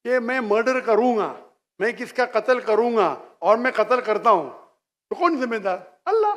कि मैं मर्डर करूंगा, मैं किसका कत्ल करूंगा और मैं कत्ल करता हूं, तो कौन जिम्मेदार? अल्लाह।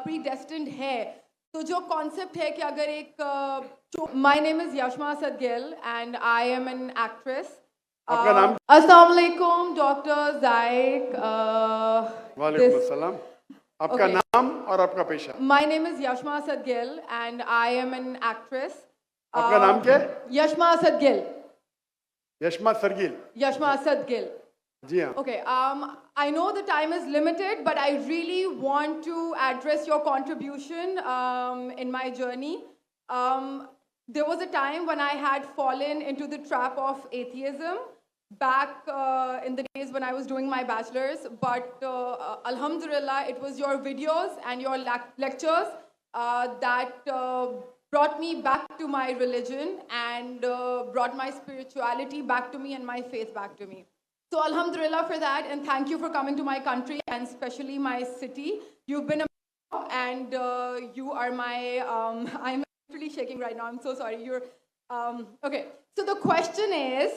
प्रीडेस्टिन्ड है। तो जो कॉन्सेप्ट है कि अगर एक my name is Yashma Asad Gill and I am an actress. आपका नाम? अस्सलाम वालेकुम डॉक्टर जायक। वालेकुम अस्सलाम। आपका नाम और आपका पेशा? My name is Yashma Asad Gill and I am an actress. आपका नाम क्या है? यशमा असद गिल। यशमा सरगिल? यशमा असद गिल। जी हाँ। Okay, I know the time is limited, but I really want to address your contribution in my journey. There was a time when I had fallen into the trap of atheism back in the days when I was doing my bachelor's, but Alhamdulillah, it was your videos and your lectures that brought me back to my religion and brought my spirituality back to me and my faith back to me. So Alhamdulillah for that, and thank you for coming to my country and especially my city. You've been a and you are my, I'm actually shaking right now, I'm so sorry. Okay, so the question is,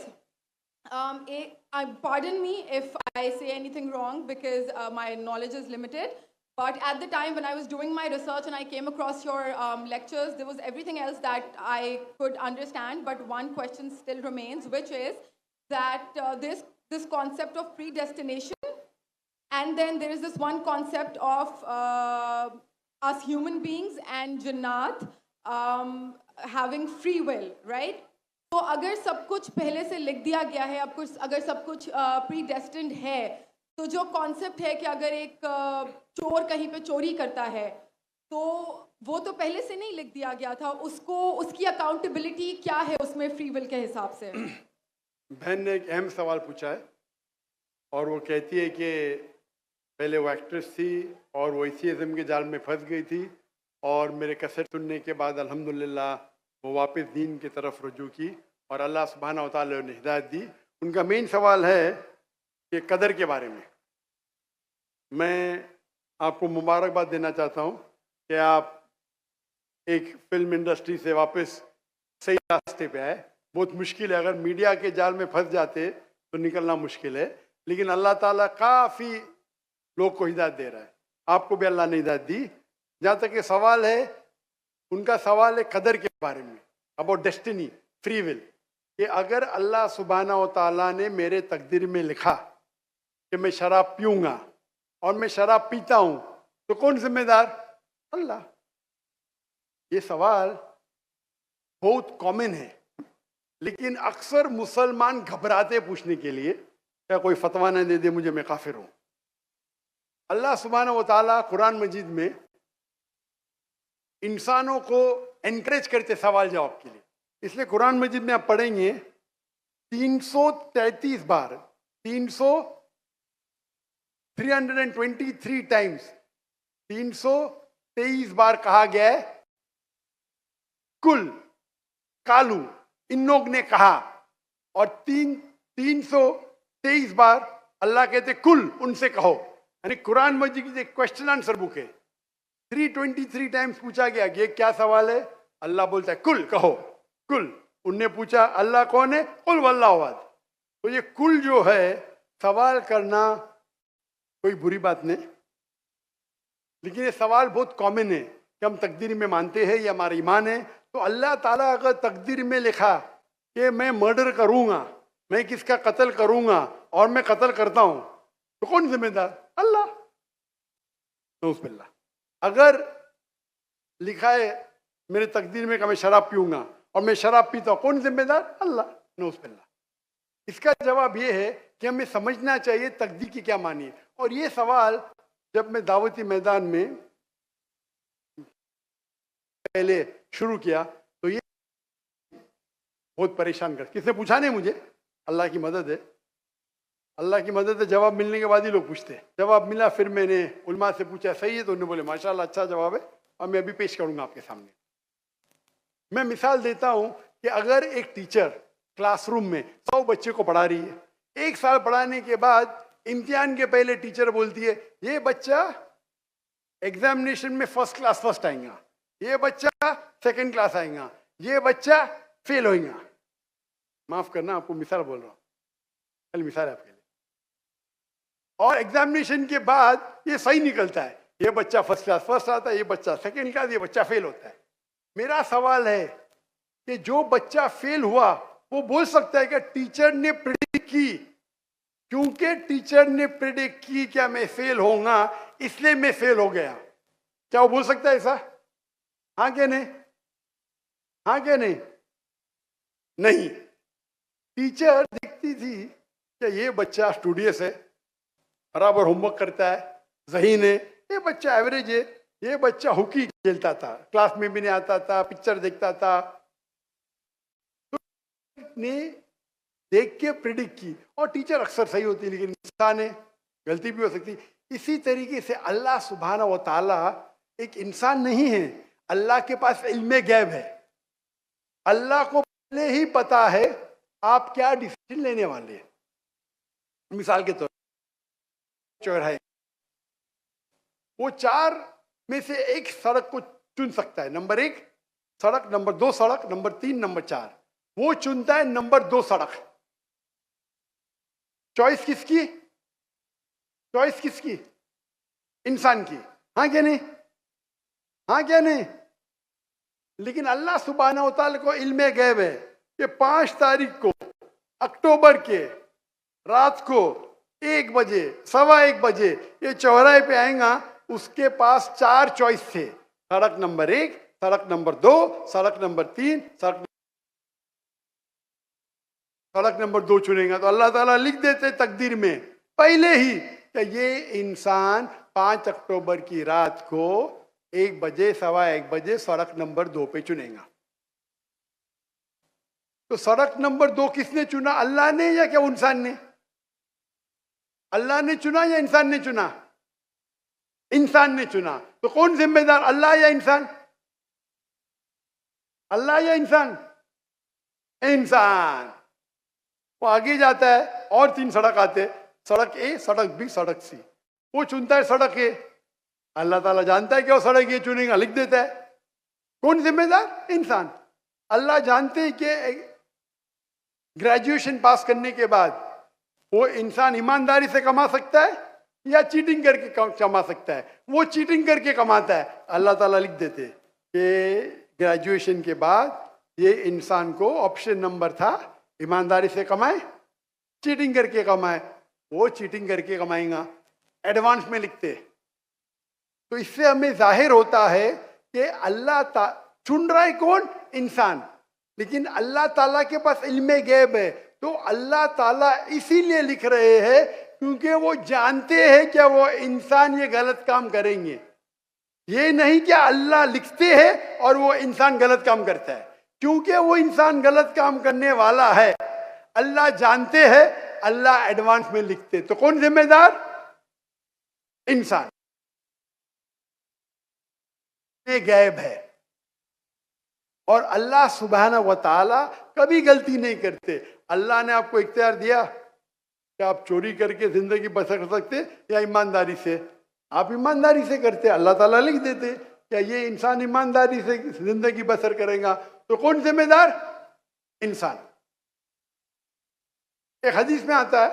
pardon me if I say anything wrong because my knowledge is limited, but at the time when I was doing my research and I came across your lectures, there was everything else that I could understand, but one question still remains, which is that this concept of predestination, and then there is this one concept of us human beings and Jannat having free will, right? तो अगर सब कुछ पहले से लिख दिया गया है, अब कुछ अगर सब कुछ प्रीडेस्टिन्ड है, तो जो कॉन्सेप्ट है कि अगर एक चोर कहीं पे चोरी करता है, तो वो तो पहले से नहीं लिख दिया गया था, उसको उसकी अकाउंटेबिलिटी क्या है उसमें फ्री विल के हिसाब से? बहन ने एक अहम सवाल पूछा है और वो कहती है कि पहले वो एक्ट्रेस थी और वो एथियज़म के जाल में फंस गई थी और मेरे कैसेट सुनने के बाद अल्हम्दुलिल्लाह वो वापस दीन की तरफ रुजू की और अल्लाह सुब्हानहू व तआला ने हिदायत दी। उनका मेन सवाल है कि कदर के बारे में। मैं आपको मुबारकबाद देना चाहता हूँ कि आप एक फिल्म इंडस्ट्री से वापस सही रास्ते पे आए। बहुत मुश्किल है, अगर मीडिया के जाल में फंस जाते तो निकलना मुश्किल है, लेकिन अल्लाह ताला काफ़ी लोग को हिदायत दे रहा है। आपको भी अल्लाह ने हिदायत दी। जहाँ तक ये सवाल है, उनका सवाल है कदर के बारे में, अबाउट डेस्टिनी, फ्री विल, कि अगर अल्लाह सुब्हानहू व तआला ने मेरे तकदीर में लिखा कि मैं शराब पीऊँगा और मैं शराब पीता हूँ, तो कौन जिम्मेदार? अल्लाह। ये सवाल बहुत कॉमन है, लेकिन अक्सर मुसलमान घबराते पूछने के लिए, क्या कोई फतवा न दे दे मुझे, मैं काफिर हूं। अल्लाह सुब्हानहू व तआला कुरान मजीद में इंसानों को एनकरेज करते सवाल जवाब के लिए, इसलिए कुरान मजीद में आप पढ़ेंगे 333 बार, 323 टाइम्स, 323 बार कहा गया है कुल, कालू, इन लोग ने कहा, और 323 बार अल्लाह कहते कुल, उनसे कहो। यानी कुरान मजीद की एक क्वेश्चन आंसर बुक है। 323 टाइम्स पूछा गया कि क्या सवाल है, अल्लाह बोलता है कुल, कहो कुल। उनने पूछा अल्लाह कौन है, कुल वल्लाहु अहद। तो ये कुल जो है, सवाल करना कोई बुरी बात नहीं, लेकिन ये सवाल बहुत कॉमन है कि हम तकदीर में मानते हैं, ये हमारा ईमान है। तो अल्लाह ताला अगर तकदीर में लिखा कि मैं मर्डर करूंगा, मैं किसका कत्ल करूंगा और मैं कत्ल करता हूं, तो कौन जिम्मेदार? अल्लाह। नऊज़ुबिल्लाह। अगर लिखा है मेरे तकदीर में कि मैं शराब पीऊंगा और मैं शराब पीता हूं, कौन जिम्मेदार? अल्लाह। नऊज़ुबिल्लाह। इसका जवाब ये है कि हमें समझना चाहिए तकदीर की क्या मानी है। और ये सवाल जब मैं दावती मैदान में पहले शुरू किया तो ये बहुत परेशान कर, किसने पूछा नहीं मुझे, अल्लाह की मदद है, अल्लाह की मदद है। जवाब मिलने के बाद ही लोग पूछते हैं। जवाब मिला, फिर मैंने उलमा से पूछा सही है, तो उन्होंने बोले माशाल्लाह अच्छा जवाब है, और मैं अभी पेश करूंगा आपके सामने। मैं मिसाल देता हूं कि अगर एक टीचर क्लासरूम में 100 बच्चे को पढ़ा रही है, 1 साल पढ़ाने के बाद इम्तिहान के पहले टीचर बोलती है ये बच्चा एग्जामिनेशन में फर्स्ट क्लास फर्स्ट आएगा, ये बच्चा सेकंड क्लास आएगा, ये बच्चा फेल होएगा, माफ करना, आपको मिसाल बोल रहा हूँ, खाली मिसाल है आपके लिए। और एग्जामिनेशन के बाद ये सही निकलता है, ये बच्चा फर्स्ट क्लास फर्स्ट आता है, ये बच्चा सेकंड क्लास, ये बच्चा फेल होता है। मेरा सवाल है कि जो बच्चा फेल हुआ वो बोल सकता है कि टीचर ने प्रेडिक्ट की, क्योंकि टीचर ने प्रेडिक्ट की क्या मैं फेल होऊंगा इसलिए मैं फेल हो गया, क्या वो बोल सकता है ऐसा? हाँ क्या नहीं? हाँ क्या नहीं? नहीं। टीचर देखती थी कि ये बच्चा स्टूडियस है, बराबर होमवर्क करता है, ज़हीन है, ये बच्चा एवरेज है, ये बच्चा हॉकी खेलता था, क्लास में भी नहीं आता था, पिक्चर देखता था, तो ने देख के प्रिडिक्ट की। और टीचर अक्सर सही होती है, लेकिन इंसान है, गलती भी हो सकती। इसी तरीके से अल्लाह सुब्हाना व ताला एक इंसान नहीं है, अल्लाह के पास इल्मे गैब है। अल्लाह को पहले ही पता है आप क्या डिसीजन लेने वाले हैं। मिसाल के तौर पर चौराहे, वो 4 में से एक सड़क को चुन सकता है, नंबर 1 सड़क, नंबर 2 सड़क, नंबर 3, नंबर 4। वो चुनता है नंबर 2 सड़क। चॉइस किसकी? चॉइस किसकी? इंसान की। हाँ क्या नहीं? हाँ क्या नहीं? लेकिन अल्लाह सुब्हानहू व तआला को इल्मे गैब है कि 5 तारीख को अक्टूबर के रात को 1 बजे, 1:15 बजे ये चौराहे पे आएगा। उसके पास 4 चॉइस थे, सड़क नंबर 1, सड़क नंबर 2, सड़क नंबर 3, सड़क नंबर 2 चुनेगा। तो अल्लाह ताला लिख देते तकदीर में पहले ही कि ये इंसान 5 अक्टूबर की रात को 1 बजे, 1:15 बजे सड़क नंबर 2 पे चुनेगा। तो सड़क नंबर 2 किसने चुना? अल्लाह ने या क्या इंसान ने? अल्लाह ने चुना या इंसान ने चुना? इंसान ने चुना। तो कौन जिम्मेदार, अल्लाह या इंसान? अल्लाह या इंसान? इंसान। वो आगे जाता है और 3 सड़क आते, सड़क ए, सड़क बी, सड़क सी। वो चुनता है सड़क ए, अल्लाह ताला जानता है कि वो सड़क ये चुनेगा, लिख देता है। कौन जिम्मेदार? इंसान। अल्लाह जानते हैं कि ग्रेजुएशन पास करने के बाद वो इंसान ईमानदारी से कमा सकता है या चीटिंग करके कमा सकता है। वो चीटिंग करके कमाता है, अल्लाह ताला लिख देते कि ग्रेजुएशन के बाद ये इंसान को ऑप्शन नंबर था ईमानदारी से कमाए, चीटिंग करके कमाए। वो चीटिंग करके कमाएगा, एडवांस में लिखते। तो इससे हमें जाहिर होता है कि अल्लाह चुन रहा है कौन? इंसान। लेकिन अल्लाह ताला के पास इल्मे गैब है, तो अल्लाह ताला इसीलिए लिख रहे हैं क्योंकि वो जानते हैं कि वो इंसान ये गलत काम करेंगे। ये नहीं कि अल्लाह लिखते हैं और वो इंसान गलत काम करता है, क्योंकि वो इंसान गलत काम करने वाला है, अल्लाह जानते हैं, अल्लाह एडवांस में लिखते। तो कौन जिम्मेदार? इंसान। ये गैब है। और अल्लाह सुब्हानहू व तआला कभी गलती नहीं करते। अल्लाह ने आपको इख्तियार दिया कि आप चोरी करके जिंदगी बसर कर सकते या ईमानदारी से। आप ईमानदारी से करते, अल्लाह ताला लिख देते क्या ये इंसान ईमानदारी से जिंदगी बसर करेगा। तो कौन जिम्मेदार? इंसान। एक हदीस में आता है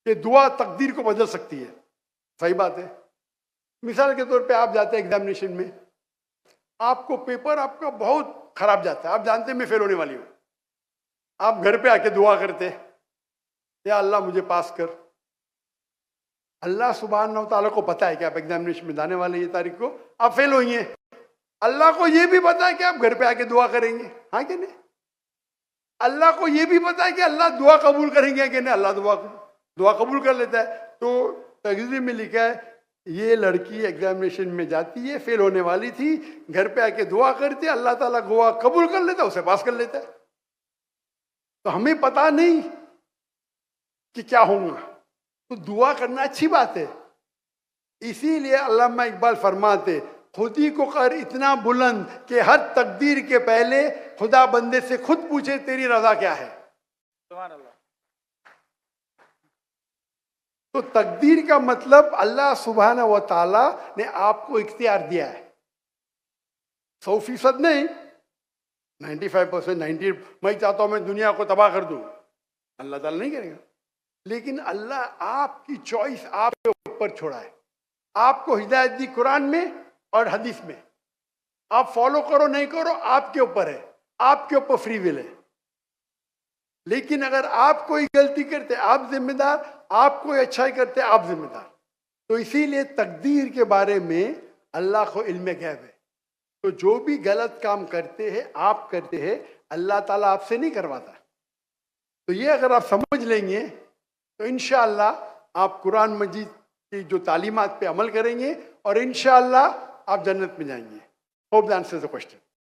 कि दुआ तकदीर को बदल सकती है। सही बात है। मिसाल के तौर पे आप जाते हैं एग्जामिनेशन में, आपको पेपर आपका बहुत खराब जाता है, आप जानते हैं मैं फेल होने वाली हूं, आप घर पे आके दुआ करते या अल्लाह मुझे पास कर। अल्लाह सुब्हानहू तआला को पता है कि आप एग्जामिनेशन में जाने वाले ये तारीख को आप फेल होंगे। अल्लाह को ये भी पता है कि आप घर पे आके दुआ करेंगे। हाँ कि नहीं? अल्लाह को ये भी पता है कि अल्लाह दुआ कबूल करेंगे कि नहीं। अल्लाह दुआ कबूल कर लेता है। तो तकदीर में लिखा है ये लड़की एग्जामिनेशन में जाती है, फेल होने वाली थी, घर पे आके दुआ करती है, अल्लाह ताला दुआ कबूल कर लेता है, उसे पास कर लेता है। तो हमें पता नहीं कि क्या होगा, तो दुआ करना अच्छी बात है। इसीलिए अल्लामा इकबाल फरमाते खुदी को कर इतना बुलंद कि हर तकदीर के पहले खुदा बंदे से खुद पूछे तेरी रजा क्या है। सुभान अल्लाह। तो तकदीर का मतलब अल्लाह सुब्हानहू व तआला ने आपको इख्तियार दिया है। 100% नहीं, 95%, 90, मैं चाहता हूँ मैं दुनिया को तबाह कर दूँ, अल्लाह ताला नहीं करेगा। लेकिन अल्लाह आपकी चॉइस आपके ऊपर छोड़ा है। आपको हिदायत दी कुरान में और हदीस में, आप फॉलो करो नहीं करो आपके ऊपर है, आपके ऊपर फ्री विल है। लेकिन अगर आप कोई गलती करते आप जिम्मेदार, आप कोई अच्छाई करते आप जिम्मेदार। तो इसीलिए तकदीर के बारे में अल्लाह को इल्म गैब है। तो जो भी गलत काम करते हैं आप करते हैं, अल्लाह ताला आपसे नहीं करवाता। तो ये अगर आप समझ लेंगे तो इंशाअल्लाह आप कुरान मजीद की जो तालीमात पे अमल करेंगे और इंशाअल्लाह आप जन्नत में जाएंगे। Hope that answers the question.